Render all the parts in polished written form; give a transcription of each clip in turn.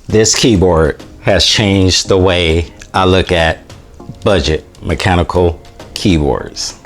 This keyboard has changed the way I look at budget mechanical keyboards.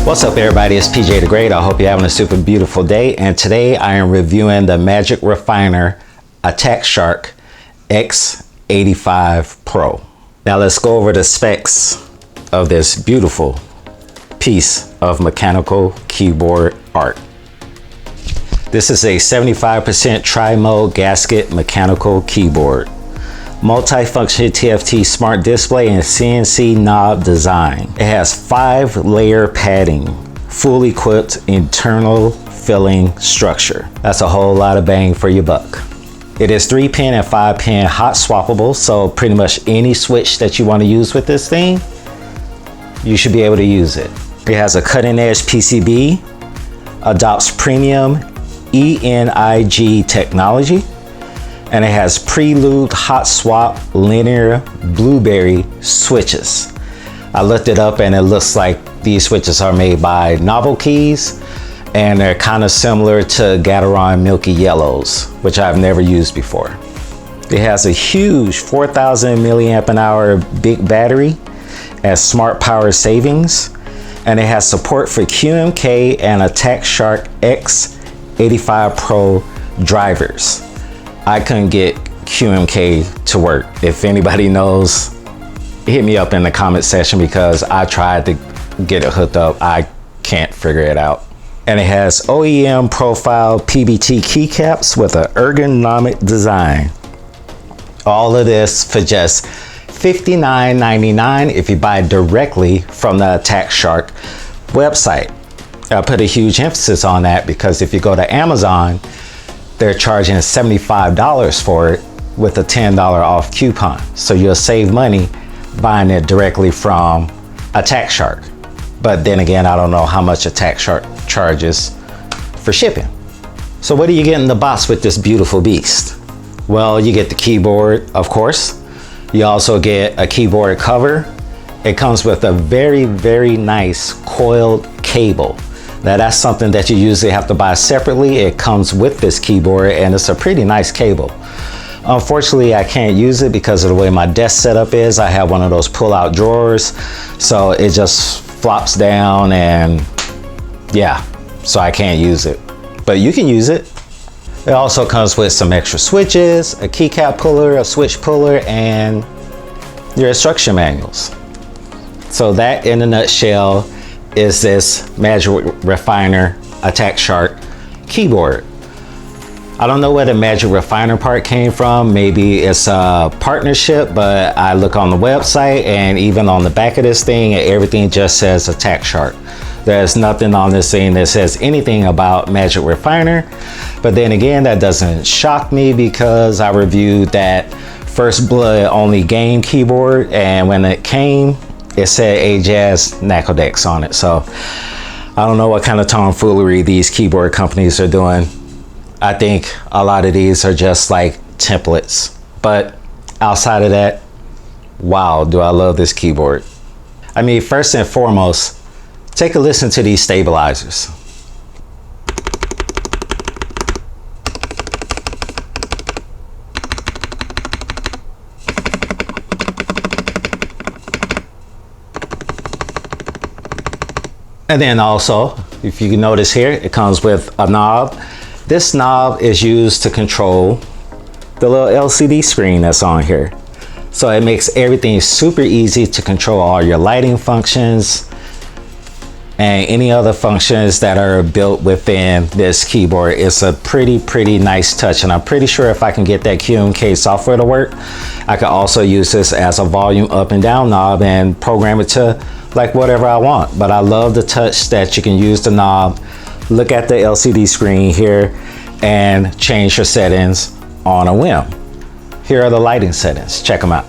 What's up everybody, it's PJ the Great. I hope you're having a super beautiful day, and today I am reviewing the Magic Refiner Attack Shark X85PRO. Now let's go over the specs of this beautiful piece of mechanical keyboard art. This is a 75% tri-mode gasket mechanical keyboard. Multi-function TFT smart display and CNC knob design. It has 5-layer padding, full equipped internal filling structure. That's a whole lot of bang for your buck. It is 3-pin and 5-pin hot swappable, so pretty much any switch that you want to use with this thing, you should be able to use it. It has a cutting edge PCB, adopts premium ENIG technology, and it has pre-lubed hot swap linear blueberry switches. I looked it up and it looks like these switches are made by Novel Keys, and they're kind of similar to Gateron Milky Yellows, which I've never used before. It has a huge 4,000 milliamp an hour big battery and smart power savings, and it has support for QMK and Attack Shark X85PRO drivers. I couldn't get QMK to work. If anybody knows, hit me up in the comment section because I tried to get it hooked up. I can't figure it out. And it has OEM profile PBT keycaps with an ergonomic design. All of this for just $59.99 if you buy directly from the Attack Shark website. I put a huge emphasis on that because if you go to Amazon, they're charging $75 for it with a $10 off coupon. So you'll save money buying it directly from Attack Shark. But then again, I don't know how much Attack Shark charges for shipping. So what do you get in the box with this beautiful beast? Well, you get the keyboard, of course. You also get a keyboard cover. It comes with a very, very nice coiled cable. Now that's something that you usually have to buy separately. It comes with this keyboard and it's a pretty nice cable. Unfortunately, I can't use it because of the way my desk setup is. I have one of those pull-out drawers, so it just flops down and yeah, so I can't use it. But you can use it. It also comes with some extra switches, a keycap puller, a switch puller, and your instruction manuals. So that in a nutshell is this Magic Refiner Attack Shark keyboard. I don't know where the Magic Refiner part came from. Maybe it's a partnership, but I look on the website and even on the back of this thing, everything just says Attack Shark. There's nothing on this thing that says anything about Magic Refiner. But then again, that doesn't shock me because I reviewed that First Blood only game keyboard, and when it came, it said Ajaz Nacodex on it. So I don't know what kind of tomfoolery these keyboard companies are doing. I think a lot of these are just like templates. But outside of that, wow, do I love this keyboard. I mean, first and foremost, take a listen to these stabilizers. And then also, if you can notice here, it comes with a knob. This knob is used to control the little LCD screen that's on here. So it makes everything super easy to control all your lighting functions and any other functions that are built within this keyboard. It's a pretty nice touch, and I'm pretty sure if I can get that QMK software to work, I could also use this as a volume up and down knob and program it to like whatever I want. But I love the touch that you can use the knob, look at the LCD screen here, and change your settings on a whim. here are the lighting settings. Check them out.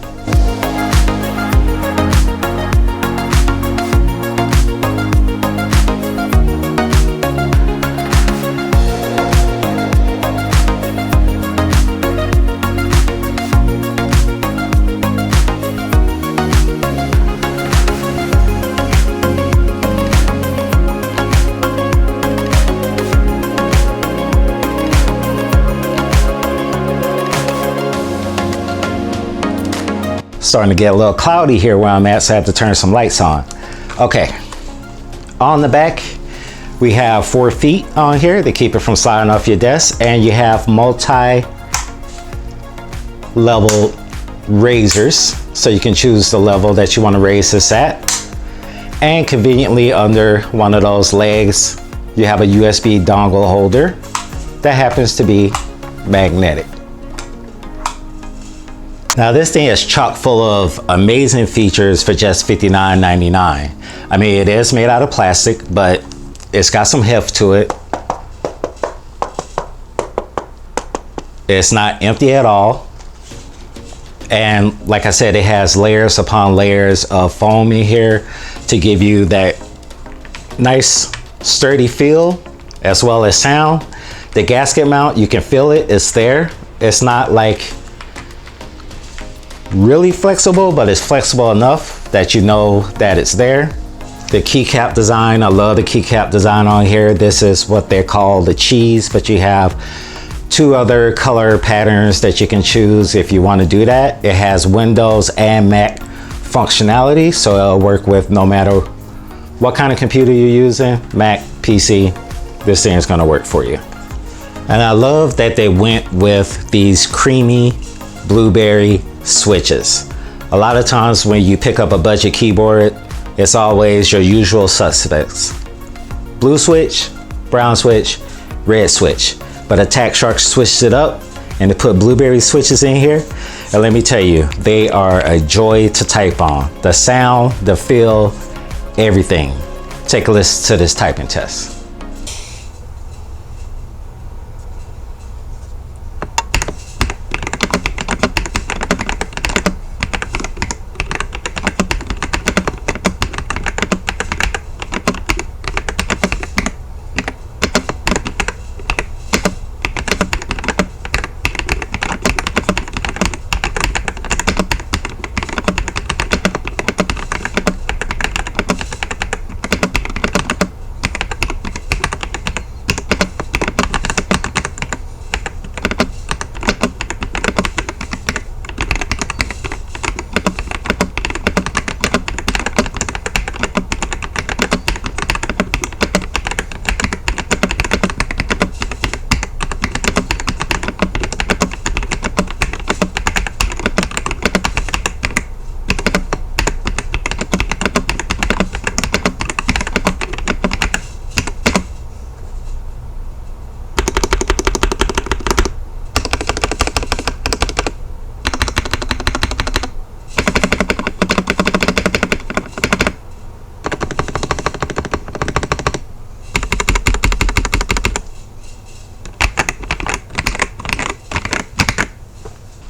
Starting to get a little cloudy here where I'm at, so I have to turn some lights on. Okay, on the back we have 4 feet on here to keep it from sliding off your desk, and you have multi-level raisers, so you can choose the level that you want to raise this at. And conveniently under one of those legs you have a USB dongle holder that happens to be magnetic. Now this thing is chock full of amazing features for just $59.99. I mean, it is made out of plastic, but it's got some heft to it. It's not empty at all. And like I said, it has layers upon layers of foam in here to give you that nice sturdy feel as well as sound. The gasket mount, you can feel it, it's there. It's not like really flexible, but it's flexible enough that you know that it's there. The keycap design, I love the keycap design on here. This is what they call the cheese, but you have 2 other color patterns that you can choose if you want to do that. It has Windows and Mac functionality, so it'll work with no matter what kind of computer you're using, Mac, PC, this thing is going to work for you. And I love that they went with these creamy blueberry switches. A lot of times when you pick up a budget keyboard, it's always your usual suspects: blue switch, brown switch, red switch. But Attack Shark switched it up and they put blueberry switches in here, and let me tell you, they are a joy to type on. The sound, the feel, everything. Take a listen to this typing test.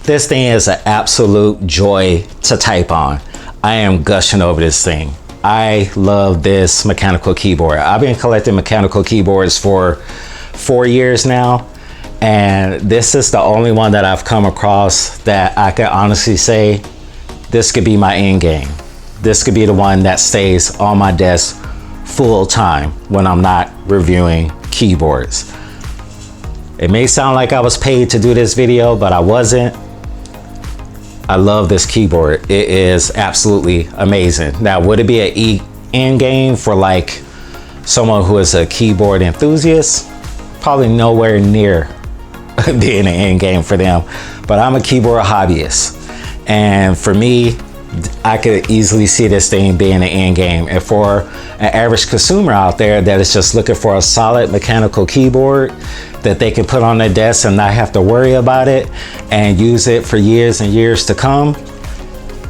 This thing is an absolute joy to type on. I am gushing over this thing. I love this mechanical keyboard. I've been collecting mechanical keyboards for 4 years now, and this is the only one that I've come across that I can honestly say this could be my end game. This could be the one that stays on my desk full time when I'm not reviewing keyboards. It may sound like I was paid to do this video, but I wasn't. I love this keyboard. It is absolutely amazing. Now, would it be an end game for like someone who is a keyboard enthusiast? Probably nowhere near being an end game for them, but I'm a keyboard hobbyist. And for me, I could easily see this thing being an end game. And for an average consumer out there that is just looking for a solid mechanical keyboard that they can put on their desk and not have to worry about it and use it for years and years to come,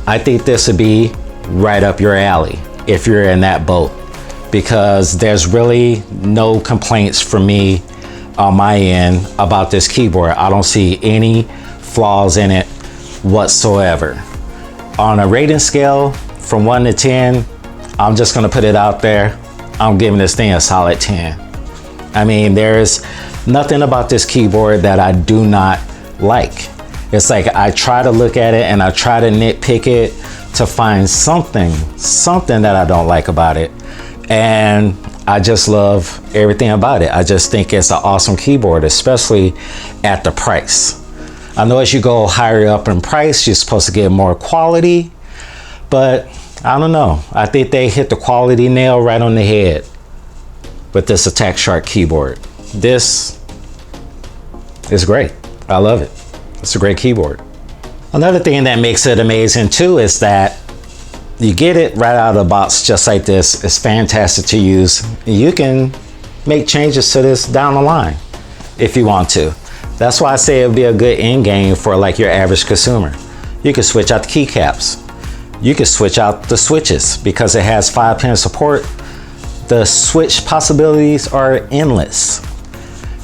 I think this would be right up your alley if you're in that boat, because there's really no complaints from me on my end about this keyboard. I don't see any flaws in it whatsoever. On a rating scale from 1 to 10, I'm just gonna put it out there. I'm giving this thing a solid 10. I mean, there's nothing about this keyboard that I do not like. It's like I try to look at it and I try to nitpick it to find something that I don't like about it. And I just love everything about it. I just think it's an awesome keyboard, especially at the price. I know as you go higher up in price, you're supposed to get more quality, but I don't know. I think they hit the quality nail right on the head with this Attack Shark keyboard. This is great. I love it. It's a great keyboard. Another thing that makes it amazing too is that you get it right out of the box just like this. It's fantastic to use. You can make changes to this down the line if you want to. That's why I say it would be a good end game for like your average consumer. You can switch out the keycaps. You can switch out the switches because it has 5-pin support. The switch possibilities are endless.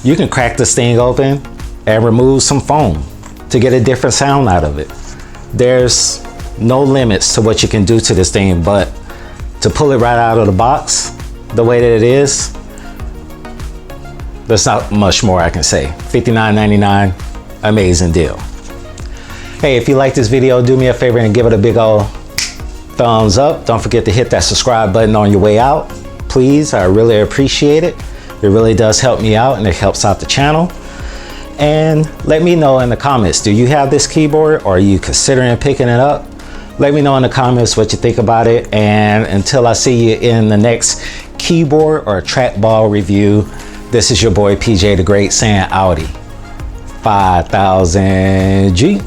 You can crack this thing open and remove some foam to get a different sound out of it. There's no limits to what you can do to this thing, but to pull it right out of the box the way that it is, there's not much more I can say. $59.99, amazing deal. Hey, if you like this video, do me a favor and give it a big old thumbs up. Don't forget to hit that subscribe button on your way out. Please, I really appreciate it. It really does help me out and it helps out the channel. And let me know in the comments, do you have this keyboard or are you considering picking it up? Let me know in the comments what you think about it. And until I see you in the next keyboard or trackball review, this is your boy PJ the Great saying Audi 5000G.